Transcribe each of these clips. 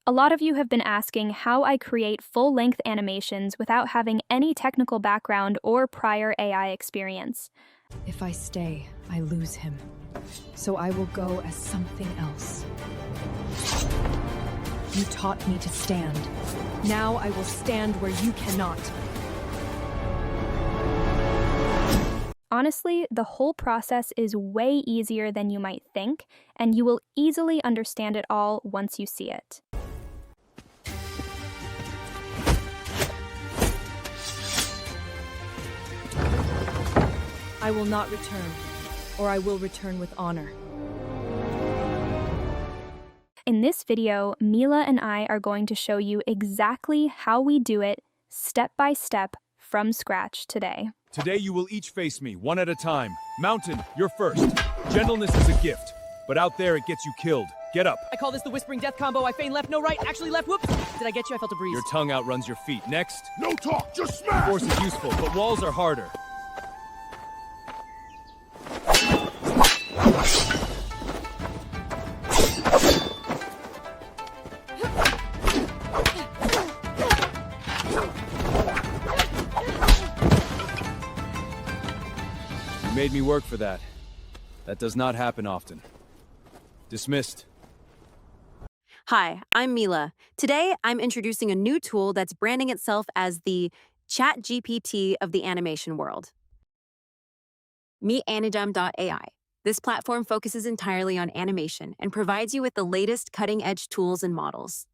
A lot of you have been asking how I create full-length animations without having any technical background or prior AI experience. If I stay, I lose him. So I will go as something else. You taught me to stand. Now I will stand where you cannot. Honestly, the whole process is way easier than you might think, and you will easily understand it all once you see it. I will not return, or I will return with honor. In this video, Mila and I are going to show you exactly how we do it, step by step, from scratch today. Today you will each face me, one at a time. Mountain, you're first. Gentleness is a gift, but out there it gets you killed. Get up. I call this the whispering death combo. I feign left, no right, actually left, whoops. Did I get you? I felt a breeze. Your tongue outruns your feet. Next. No talk, just smash! Force is useful, but walls are harder. You made me work for that. That does not happen often. Dismissed. Hi, I'm Mila. Today, I'm introducing a new tool that's branding itself as the ChatGPT of the animation world. Meet Anijam.ai. This platform focuses entirely on animation and provides you with the latest cutting-edge tools and models.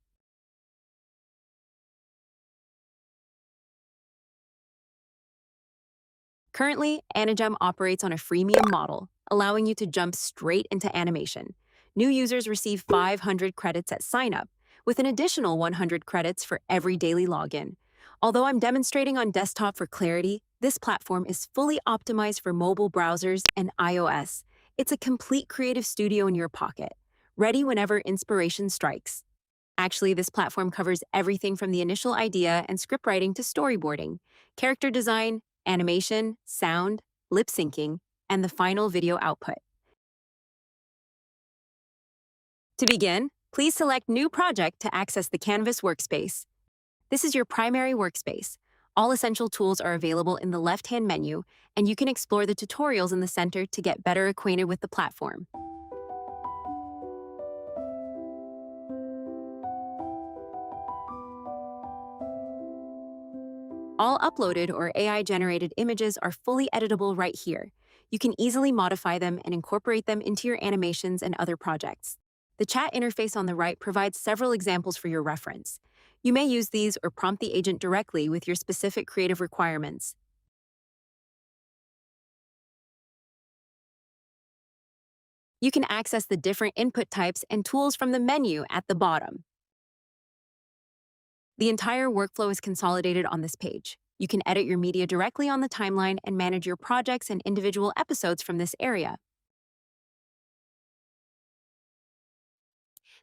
Currently, Anijam operates on a freemium model, allowing you to jump straight into animation. New users receive 500 credits at sign-up, with an additional 100 credits for every daily login. Although I'm demonstrating on desktop for clarity, this platform is fully optimized for mobile browsers and iOS. It's a complete creative studio in your pocket, ready whenever inspiration strikes. Actually, this platform covers everything from the initial idea and script writing to storyboarding, character design, animation, sound, lip syncing, and the final video output. To begin, please select New Project to access the Canvas workspace. This is your primary workspace. All essential tools are available in the left-hand menu, and you can explore the tutorials in the center to get better acquainted with the platform. All uploaded or AI-generated images are fully editable right here. You can easily modify them and incorporate them into your animations and other projects. The chat interface on the right provides several examples for your reference. You may use these or prompt the agent directly with your specific creative requirements. You can access the different input types and tools from the menu at the bottom. The entire workflow is consolidated on this page. You can edit your media directly on the timeline and manage your projects and individual episodes from this area.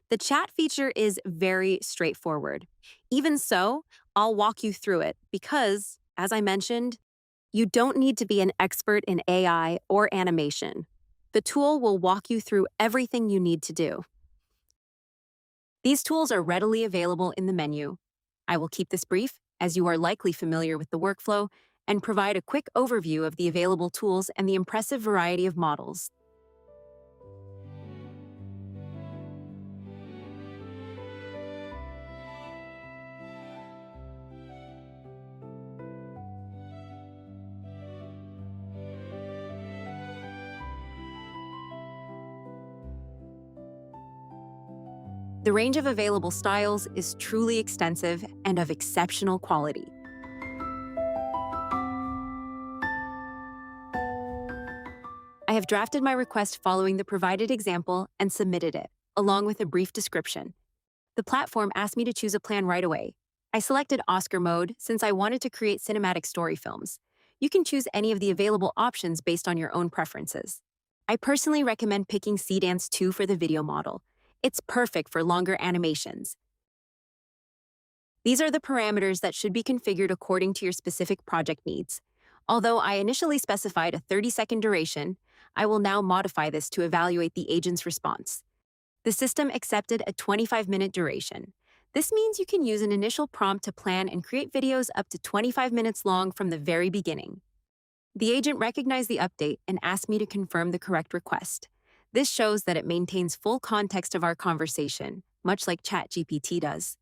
The chat feature is very straightforward. Even so, I'll walk you through it because, as I mentioned, you don't need to be an expert in AI or animation. The tool will walk you through everything you need to do. These tools are readily available in the menu. I will keep this brief, as you are likely familiar with the workflow, and provide a quick overview of the available tools and the impressive variety of models. The range of available styles is truly extensive and of exceptional quality. I have drafted my request following the provided example and submitted it, along with a brief description. The platform asked me to choose a plan right away. I selected Oscar mode since I wanted to create cinematic story films. You can choose any of the available options based on your own preferences. I personally recommend picking Seadance 2 for the video model. It's perfect for longer animations. These are the parameters that should be configured according to your specific project needs. Although I initially specified a 30-second duration, I will now modify this to evaluate the agent's response. The system accepted a 25-minute duration. This means you can use an initial prompt to plan and create videos up to 25 minutes long from the very beginning. The agent recognized the update and asked me to confirm the correct request. This shows that it maintains full context of our conversation, much like ChatGPT does.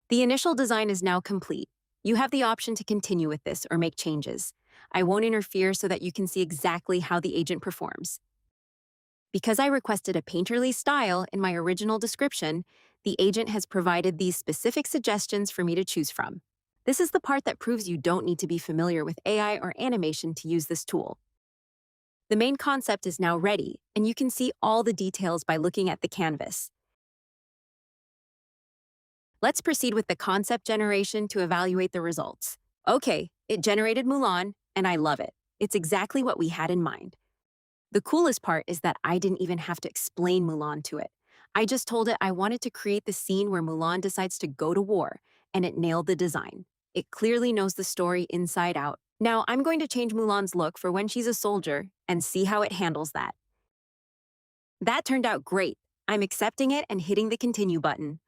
The initial design is now complete. You have the option to continue with this or make changes. I won't interfere so that you can see exactly how the agent performs. Because I requested a painterly style in my original description, the agent has provided these specific suggestions for me to choose from. This is the part that proves you don't need to be familiar with AI or animation to use this tool. The main concept is now ready, and you can see all the details by looking at the canvas. Let's proceed with the concept generation to evaluate the results. Okay, it generated Mulan, and I love it. It's exactly what we had in mind. The coolest part is that I didn't even have to explain Mulan to it. I just told it I wanted to create the scene where Mulan decides to go to war, and it nailed the design. It clearly knows the story inside out. Now I'm going to change Mulan's look for when she's a soldier and see how it handles that. That turned out great. I'm accepting it and hitting the continue button.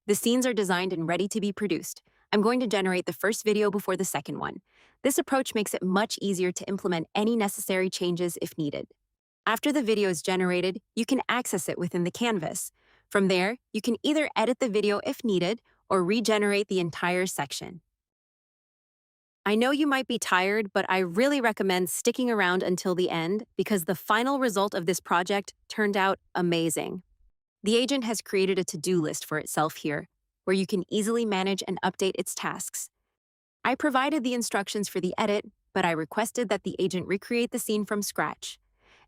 The scenes are designed and ready to be produced. I'm going to generate the first video before the second one. This approach makes it much easier to implement any necessary changes if needed. After the video is generated, you can access it within the canvas. From there, you can either edit the video if needed or regenerate the entire section. I know you might be tired, but I really recommend sticking around until the end because the final result of this project turned out amazing. The agent has created a to-do list for itself here, where you can easily manage and update its tasks. I provided the instructions for the edit, but I requested that the agent recreate the scene from scratch.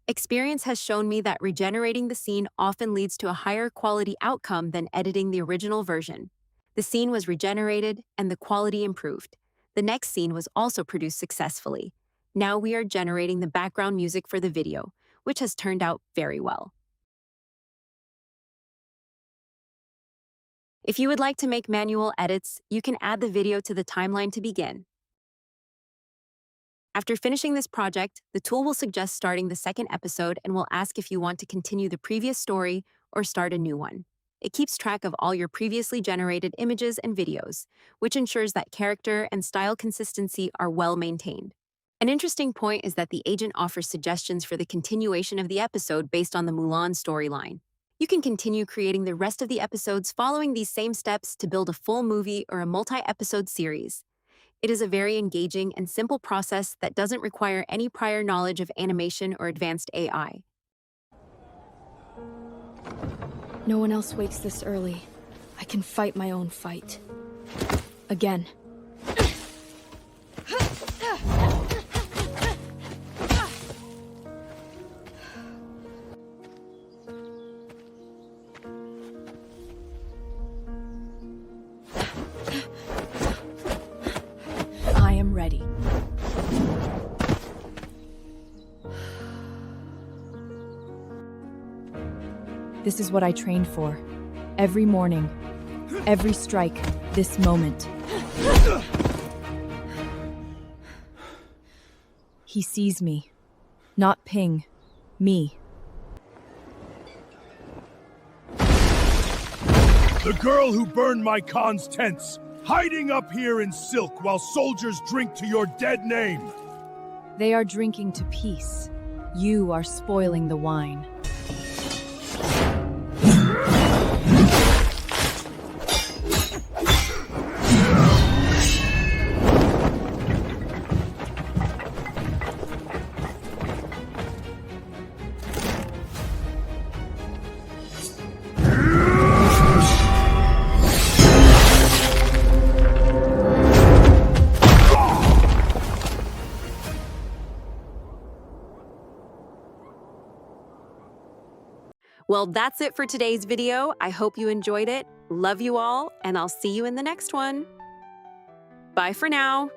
Experience has shown me that regenerating the scene often leads to a higher quality outcome than editing the original version. The scene was regenerated and the quality improved. The next scene was also produced successfully. Now we are generating the background music for the video, which has turned out very well. If you would like to make manual edits, you can add the video to the timeline to begin. After finishing this project, the tool will suggest starting the second episode and will ask if you want to continue the previous story or start a new one. It keeps track of all your previously generated images and videos, which ensures that character and style consistency are well maintained. An interesting point is that the agent offers suggestions for the continuation of the episode based on the Mulan storyline. You can continue creating the rest of the episodes following these same steps to build a full movie or a multi-episode series. It is a very engaging and simple process that doesn't require any prior knowledge of animation or advanced AI. No one else wakes this early. I can fight my own fight. Again. I am ready. This is what I trained for. Every morning, every strike, this moment. He sees me. Not Ping. Me. The girl who burned my Khan's tents, hiding up here in silk while soldiers drink to your dead name. They are drinking to peace. You are spoiling the wine. Well, that's it for today's video. I hope you enjoyed it. Love you all, and I'll see you in the next one. Bye for now.